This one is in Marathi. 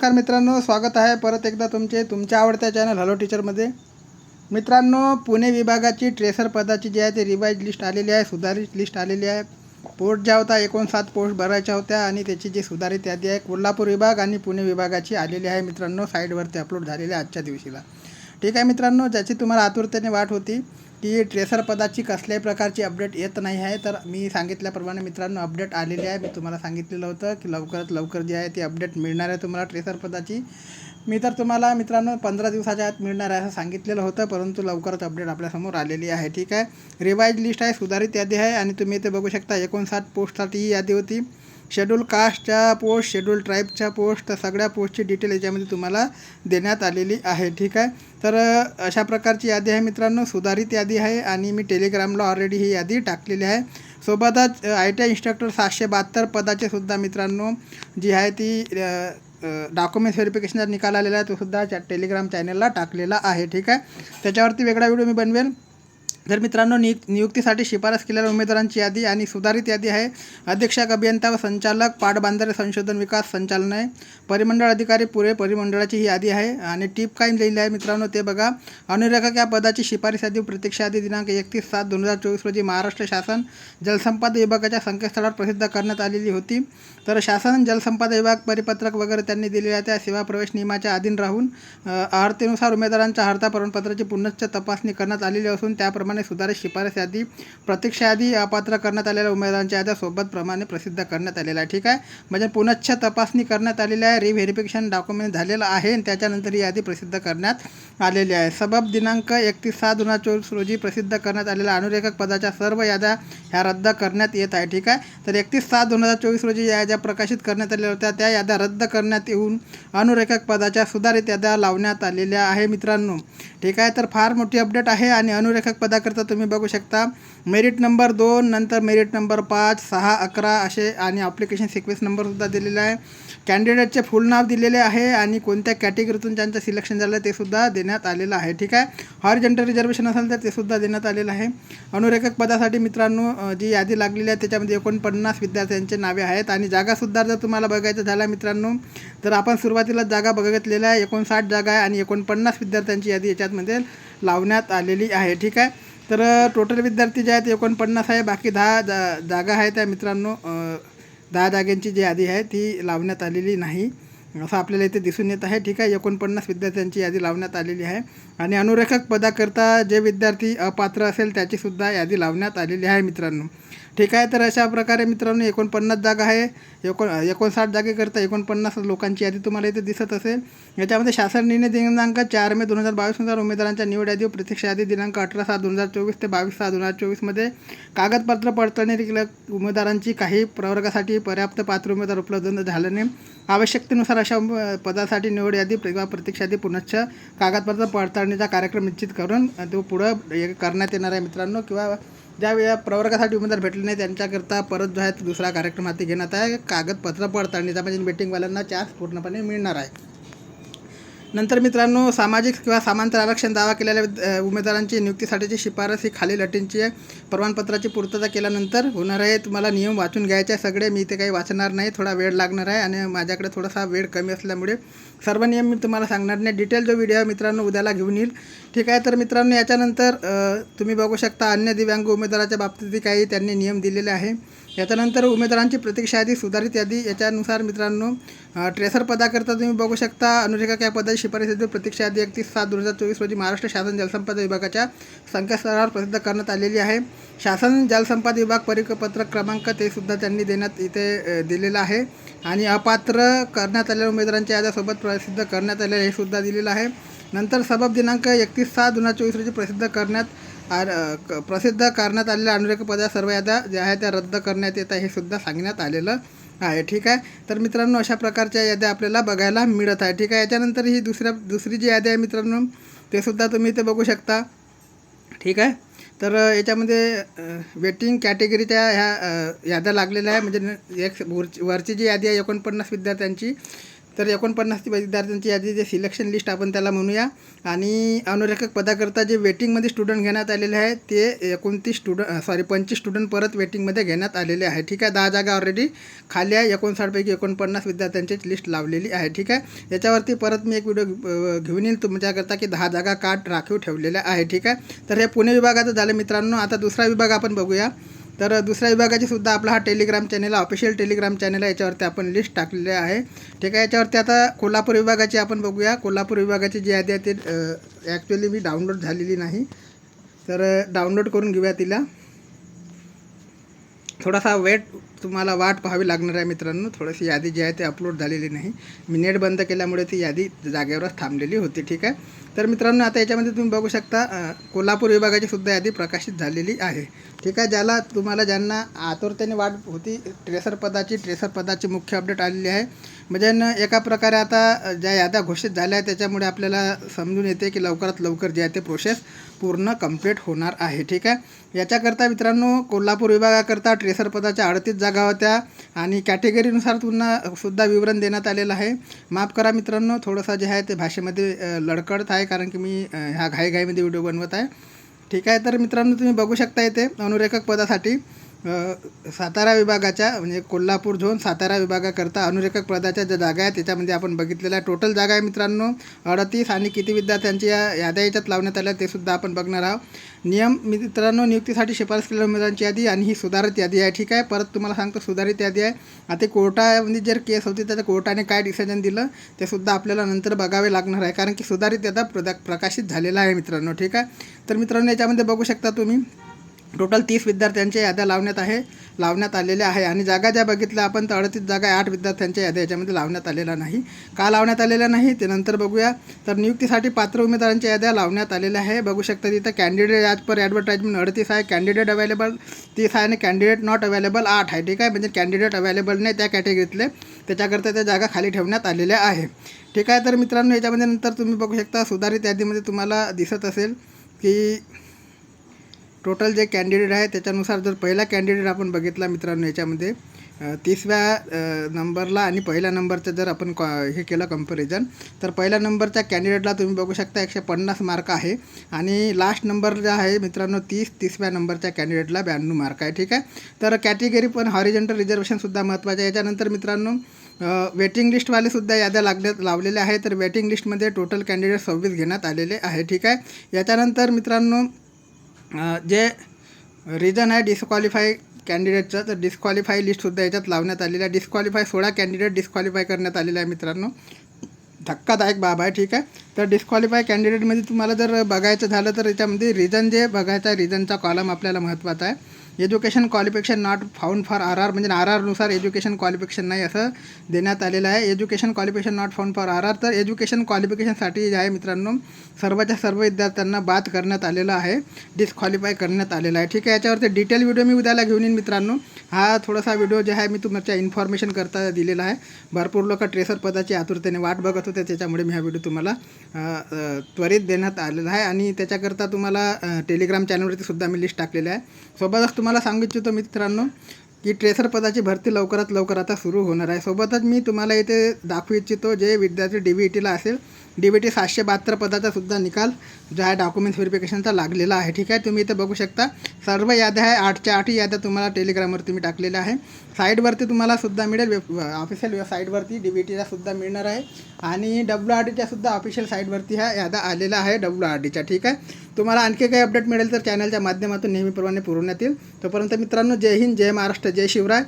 नमस्कार मित्रांनो, स्वागत आहे परत एकदा तुमच्या आवडत्या चॅनल हॅलो टीचरमध्ये. मित्रांनो, पुणे विभागाची ट्रेसर पदाची जी आहे ते रिवाइज लिस्ट आलेली आहे, सुधारित लिस्ट आलेली आहे. पोस्ट ज्या होता 59 पोस्ट भरायच्या होत्या आणि त्याची जी सुधारित यादी आहे कोल्हापूर विभाग आणि पुणे विभागाची आलेली आहे. मित्रांनो, साईडवरती अपलोड झालेली आहे आजच्या दिवशीला. ठीक आहे मित्रांनो, ज्याची तुम्हाला आतुरतेने वाट होती की ट्रेसर पदाची कसल्याही प्रकारची अपडेट येत नाही आहे, तर मी सांगितल्याप्रमाणे मित्रांनो अपडेट आलेली आहे. मी तुम्हाला सांगितलेलं होतं की लवकरात लवकर जी आहे ती अपडेट मिळणार आहे तुम्हाला ट्रेसर पदाची. मी तर तुम्हाला मित्रांनो 15 दिवसाच्या आत मिळणार आहे असं सांगितलेलं होतं, परंतु लवकरच अपडेट आपल्यासमोर आलेली आहे. ठीक आहे, रिवाइज लिस्ट आहे, सुधारित यादी आहे आणि तुम्ही इथे बघू शकता 59 पोस्टसाठी ही यादी होती. शेड्यूल कास्टच्या पोस्ट, शेड्यूल ट्राईबच्या पोस्ट, तर सगळ्या पोस्टची डिटेल याच्यामध्ये तुम्हाला देण्यात आलेली आहे. ठीक आहे, तर अशा प्रकारची यादी आहे मित्रांनो, सुधारित यादी आहे आणि मी टेलिग्रामला ऑलरेडी ही यादी टाकलेली आहे. सोबतच ITI इन्स्ट्रक्टर 772 पदाचे सुद्धा मित्रांनो जी आहे ती डॉक्युमेंट्स व्हेरिफिकेशनचा निकाल आलेला आहे, तो सुद्धा टेलिग्राम चॅनलला टाकलेला आहे. ठीक आहे, त्याच्यावरती वेगळा व्हिडिओ मी बनवेल. तर मित्रांनो, नियुक्तीसाठी शिफारस केलेल्या उमेदवारांची यादी आणि सुधारित यादी आहे. अधीक्षक अभियंता व संचालक पाटबंधारे संशोधन विकास संचालनालय, परिमंडळ अधिकारी पुणे परिमंडळाची ही यादी आहे. आणि टिप काय लिहिली आहे मित्रांनो ते बघा. अनुरेखक या पदाची शिफारस यादी प्रतीक्षा यादी दिनांक 31/7/2024 रोजी महाराष्ट्र शासन जलसंपदा विभागाच्या संकेतस्थळावर प्रसिद्ध करण्यात आलेली होती. तर शासन जलसंपदा विभाग परिपत्रक वगैरे त्यांनी दिलेल्या त्या सेवा प्रवेश नियमाच्या अधीन राहून अर्हतेनुसार उमेदवारांच्या अर्हता प्रमाणपत्राची पुनश्च तपासणी करण्यात आलेली असून त्याप्रमाणे सुधारित शिफारस यादी प्रतीक्षा यादी अपात्र करण्यात आलेल्या उमेदवारांच्या याद्या सोबत प्रमाणे प्रसिद्ध करण्यात आलेला आहे. ठीक आहे, म्हणजे पुनश्च तपासणी करण्यात आलेली आहे, रिव्हेरिफिकेशन डॉक्युमेंट झालेलं आहे आणि त्याच्यानंतर ही यादी प्रसिद्ध करण्यात आलेली आहे. सबब दिनांक 31/7/2024 रोजी प्रसिद्ध करण्यात आलेल्या अनुरेखक पदाच्या सर्व याद्या ह्या रद्द करण्यात येत आहे. ठीक आहे, तर 31/7/2024 रोजी या याद्या प्रकाशित करण्यात आलेल्या होत्या, त्या याद्या रद्द करण्यात येऊन अनुरेखक पदाच्या सुधारित याद्या लावण्यात आलेल्या आहे मित्रांनो. ठीक आहे, तर फार मोठी अपडेट आहे आणि अनुरेखक पदाकरता तुम्ही बघू शकता मेरिट नंबर 2, नंतर मेरिट नंबर 5, 6, 11 असे आणि ॲप्लिकेशन सिक्वेन्स नंबरसुद्धा दिलेला आहे. कॅन्डिडेटचे फुल नाव दिलेले आहे आणि कोणत्या कॅटेगरीतून ज्यांचं सिलेक्शन झालं ते सुद्धा देण्यात आलेलं आहे. ठीक आहे, हॉरिझॉन्टल रिझर्वेशन असेल तर ते सुद्धा देण्यात आलेलं आहे. अनुरेखक पदासाठी मित्रांनो जी यादी लागलेली आहे त्याच्यामध्ये 49 विद्यार्थ्यांचे नावे आहेत आणि जागासुद्धा जर तुम्हाला बघायचं झालं मित्रांनो तर आपण सुरुवातीला जागा बघितलेल्या आहे, 59 जागा आहे आणि 49 विद्यार्थ्यांची यादी याच्यामध्ये लावण्यात आलेली आहे. ठीक आहे, तर टोटल विद्यार्थी जे आहेत 49 आहे, बाकी 10 जागा आहेत त्या मित्रांनो 10 जागांची जी यादी आहे ती लावण्यात आलेली नाही असं आपल्याला इथे दिसून येत आहे. ठीक आहे, 49 विद्यार्थ्यांची यादी लावण्यात आलेली आहे आणि अनुरेखक पदाकरता जे विद्यार्थी अपात्र असेल त्याचीसुद्धा यादी लावण्यात आलेली आहे मित्रांनो. ठीक आहे, तर अशा प्रकारे मित्रांनो 49 जागा आहे, 59 जागेकरता 49 लोकांची यादी तुम्हाला इथे दिसत असेल. याच्यामध्ये शासन निर्णय दिनांक 4 मे 2022 नुसार उमेदवारांच्या निवड यादी प्रतीक्षा यादी दिनांक 18/7/2024 ते 22/6/2024 मध्ये कागदपत्र पडताळणी उमेदवारांची काही प्रवर्गासाठी पर्याप्त पात्र उमेदवार उपलब्ध झाल्याने आवश्यकतेनुसार अशा पदासाठी निवड यादी किंवा प्रतीक्षा यादी पुनश्च कागदपत्र पडताळणीचा कार्यक्रम निश्चित करून तो पुढं करण्यात येणार आहे मित्रांनो. किंवा ज्या वेळा प्रवर्गासाठी उमेदवार भेटले नाही त्यांच्याकरता परत जो आहे दुसरा कार्यक्रम हाती घेण्यात आहे, कागदपत्र पडताळणीचा, म्हणजे वेटिंगवाल्यांना चान्स पूर्णपणे मिळणार आहे. नंतर मित्रांनो, सामाजिक किंवा समांतर आरक्षण दावा केलेल्या उमेदवारांची नियुक्तीसाठीची शिफारस ही खालील अटींची प्रमाणपत्राची पूर्तता केल्यानंतर होणार आहे. तुम्हाला नियम वाचून घ्यायचे आहे सगळे, मी इथे काही वाचणार नाही, थोडा वेळ लागणार आहे आणि माझ्याकडे थोडासा वेळ कमी असल्यामुळे सर्व नियम मी तुम्हाला सांगणार नाही. डिटेल जो व्हिडिओ आहे मित्रांनो उद्याला घेऊन येईल. ठीक आहे, तर मित्रांनो याच्यानंतर तुम्ही बघू शकता अन्य दिव्यांग उमेदवाराच्या बाबतीत काही त्यांनी नियम दिलेले आहे. याच्यानंतर उमेदवारांची प्रतीक्षा यादी, सुधारित यादी, याच्यानुसार मित्रांनो ट्रेसर पदाकरता तुम्ही बघू शकता अनुरेखक या पदाची शिफारस यादी प्रतीक्षा यादी 31/7/2024 रोजी महाराष्ट्र शासन जलसंपदा विभागाच्या संकेतस्थळावर प्रसिद्ध करण्यात आलेली आहे. शासन जलसंपदा विभाग परिपत्रक क्रमांक ते सुद्धा त्यांनी देण्यात इथे दिलेलं आहे आणि अपात्र करण्यात आलेल्या उमेदवारांच्या याद्यासोबत प्रसिद्ध करण्यात आलेलं हे सुद्धा दिलेलं आहे. नंतर सबब दिनांक 31/7/2024 रोजी प्रसिद्ध करण्यात आलेल्या अनुरेखक पदा सर्व याद्या ज्या आहेत त्या रद्द करण्यात येत आहे हे सुद्धा सांगण्यात आलेलं आहे. ठीक आहे, तर मित्रांनो अशा प्रकारच्या याद्या आपल्याला बघायला मिळत आहे. ठीक आहे, याच्यानंतर ही दुसरी जी यादी आहे मित्रांनो ते सुद्धा तुम्ही इथे बघू शकता. ठीक आहे, तर याच्यामध्ये वेटिंग कॅटेगरीच्या ह्या याद्या लागलेल्या आहे, म्हणजे वरची जी यादी आहे 49 विद्यार्थ्यांची तर 49 विद्यार्थ्यांची यादी जे सिलेक्शन लिस्ट आपण त्याला म्हणूया. आणि अनुरेखक पदाकरता जे वेटिंगमध्ये स्टुडंट घेण्यात आलेले आहेत ते 25 स्टुडंट परत वेटिंगमध्ये घेण्यात आलेले आहे. ठीक आहे, 10 जागा ऑलरेडी खाली आहे. 59 पैकी 49 विद्यार्थ्यांची लिस्ट लावलेली आहे. ठीक आहे, याच्यावरती परत मी एक व्हिडिओ घेऊन येईल तुमच्याकरता की 10 जागा का राखीव ठेवलेल्या आहे. ठीक आहे, तर हे पुणे विभागाचं झालं मित्रांनो. आता दुसरा विभाग आपण बघूया. तर दुसऱ्या विभागाची सुद्धा आपला हा Telegram channel, official Telegram channel आहे, याच्यावरती आपण लिस्ट टाकलेली आहे. ठीक आहे, याच्यावरती आता कोल्हापूर विभागाची आपण बघूया. कोल्हापूर विभागाची जी यादी आहे ते ॲक्च्युली मी डाउनलोड झालेली नाही, तर डाउनलोड करून घेऊया तिला. थोडासा तुम्हाला वाट पाहावी लागणार आहे मित्रांनो. थोडीशी यादी जी आहे ते अपलोड झालेली नाही, मी नेट बंद केल्यामुळे ती यादी जागेवरच थांबलेली होती. ठीक आहे, तर मित्रांनो आता याच्यामध्ये तुम्ही बघू शकता कोल्हापूर विभागाची सुद्धा यादी प्रकाशित झालेली आहे. ठीक आहे, ज्यांना आतुरतेने वाट होती ट्रेसर पदाची मुख्य अपडेट आलेली आहे. म्हणजे एका प्रकारे आता ज्या याद्या घोषित झाल्या आहेत त्याच्यामुळे आपल्याला समजून येते की लवकरात लवकर जे आहे ते प्रोसेस पूर्ण कंप्लीट होणार आहे. ठीक आहे, याच्याकरता मित्रांनो कोल्हापूर विभागाकरता ट्रेसर पदाच्या 38 जागा होत्या आणि कॅटेगरीनुसार सुद्धा विवरण देण्यात आलेलं आहे. माफ करा मित्रांनो, थोडंसं जे आहे ते भाषेमध्ये लडखडत आहे कारण की मी ह्या घाईमध्ये व्हिडिओ बनवत आहे. ठीक आहे, तर मित्रांनो तुम्ही बघू शकता इथे अनुरेखक पदासाठी सातारा विभागाच्या म्हणजे कोल्हापूर झोन सातारा विभागाकरता अनुरेखक पदाच्या ज्या जागा आहेत त्याच्यामध्ये आपण बघितलेलं आहे. टोटल जागा आहे मित्रांनो 38 आणि किती विद्यार्थ्यांची याद्या याच्यात लावण्यात आल्या ते सुद्धा आपण बघणार आहोत. नियम मित्रांनो, नियुक्तीसाठी शिफारस केलेल्या उमेदवारांची यादी आणि ही सुधारित यादी आहे. ठीक आहे, परत तुम्हाला सांगतो सुधारित यादी आहे. आता कोर्टामध्ये जर केस होती तर कोर्टाने काय डिसिजन दिलं ते सुद्धा आपल्याला नंतर बघावे लागणार आहे कारण की सुधारित यादा प्रकाशित झालेला आहे मित्रांनो. ठीक आहे, तर मित्रांनो याच्यामध्ये बघू शकता तुम्ही टोटल 30 विद्यार्थ्यांच्या याद्या लावण्यात आलेल्या आहे आणि जागा ज्या बघितल्या आपण तर 38 जागा 8 विद्यार्थ्यांच्या याद्या याच्यामध्ये लावण्यात आलेल्या नाही. का लावण्यात आलेल्या नाही ते नंतर बघूया. तर नियुक्तीसाठी पात्र उमेदवारांच्या याद्या लावण्यात आलेल्या आहे. बघू शकता तिथं कॅन्डिडेट ॲज पर ॲडव्हर्टाइजमेंट 38 आहे, कॅन्डिडेट अवेलेबल 30 आहे आणि कॅन्डिडेट नॉट अवेलेबल 8 आहे. ठीक आहे, म्हणजे कॅन्डिडेट अवेलेबल नाही त्या कॅटेगरीतले, त्याच्याकरता त्या जागा खाली ठेवण्यात आलेल्या आहे. ठीक आहे, तर मित्रांनो याच्यामध्ये नंतर तुम्ही बघू शकता सुधारित यादीमध्ये तुम्हाला दिसत असेल की टोटल जे कॅन्डिडेट आहे त्याच्यानुसार जर पहिला कॅन्डिडेट आपण बघितला मित्रांनो याच्यामध्ये 30व्या नंबरला आणि पहिल्या नंबरचं जर आपण हे केलं कंपॅरिझन तर पहिल्या नंबरच्या कॅन्डिडेटला तुम्ही बघू शकता 150 मार्क आहे आणि लास्ट नंबर जे आहे मित्रांनो 30व्या नंबरच्या कॅन्डिडेटला 92 मार्क आहे. ठीक आहे, तर कॅटेगरी पण हॉरिझॉन्टल रिझर्वेशनसुद्धा महत्त्वाचं आहे. याच्यानंतर मित्रांनो वेटिंग लिस्टवालेसुद्धा याद्या लावलेल्या आहे. तर वेटिंग लिस्टमध्ये टोटल कॅन्डिडेट 26 घेण्यात आलेले आहे. ठीक आहे, याच्यानंतर मित्रांनो जे रिझन आहे डिस्क्वालिफाय कॅन्डिडेटचं तर डिस्क्वालिफाय लिस्टसुद्धा याच्यात लावण्यात आलेलं आहे. डिस्क्वालिफाय 16 कॅन्डिडेट डिस्क्वालिफाय करण्यात आलेले आहे मित्रांनो, धक्कादायक बाब आहे. ठीक आहे, तर डिस्क्वालिफाय कॅन्डिडेटमध्ये तुम्हाला जर बघायचं झालं तर याच्यामध्ये रिझन जे बघायचं आहे रिझनचा कॉलम आपल्याला महत्त्वाचा आहे. Education qualification not found for RR म्हणजे RRनुसार एज्युकेशन क्वालिफिकेशन नाही असं देण्यात आलेलं आहे. Education qualification not found for RR तर एज्युकेशन क्वालिफिकेशनसाठी जे आहे मित्रांनो सर्वच्या सर्व विद्यार्थ्यांना बाद करण्यात आलेलं आहे, डिस्क्वालिफाय करण्यात आलेलं आहे. ठीक आहे, याच्यावरती डिटेल व्हिडिओ मी उद्याला घेऊन येईन मित्रांनो. हा थोडासा व्हिडिओ जे आहे मी तुमच्या इन्फॉर्मेशन करता दिलेला आहे. भरपूर लोक ट्रेसर पदाची आतुरतेने वाट बघत होते त्याच्यामुळे मी हा व्हिडिओ तुम्हाला त्वरित देण्यात आलेला आहे आणि त्याच्याकरता तुम्हाला टेलिग्राम चॅनलवरती सुद्धा मी लिस्ट टाकलेली आहे. सोबतच तुम्हाला सांगू इच्छितो मित्रांनो की ट्रेसर पदाची भरती लवकरात लवकर आता सुरू होणार आहे. सोबतच मी तुम्हाला इथे दाखवू इच्छितो जे विद्यार्थी DBTला असेल DBT 772 पदाचा सुद्धा निकाल जो आहे डॉक्युमेंट्स व्हेरिफिकेशनचा लागलेला आहे. ठीक आहे, तुम्ही इथे बघू शकता सर्व याद्या आहे 8च्या 8 याद्या तुम्हाला टेलिग्रामवरती मी टाकलेल्या आहे. साईडवरती तुम्हाला सुद्धा मिळेल, ऑफिशियल वेबसाईटवरती DBTला सुद्धा मिळणार आहे आणि WRDच्या सुद्धा ऑफिशियल साईटवरती ह्या याद्या आलेल्या आहे WRDच्या. ठीक आहे, तुम्हाला आणखी काही अपडेट मिळेल तर चॅनलच्या माध्यमातून नेहमीप्रमाणे पुरवण्यात येईल. तोपर्यंत मित्रांनो जय हिंद, जय महाराष्ट्र, जय शिवराय.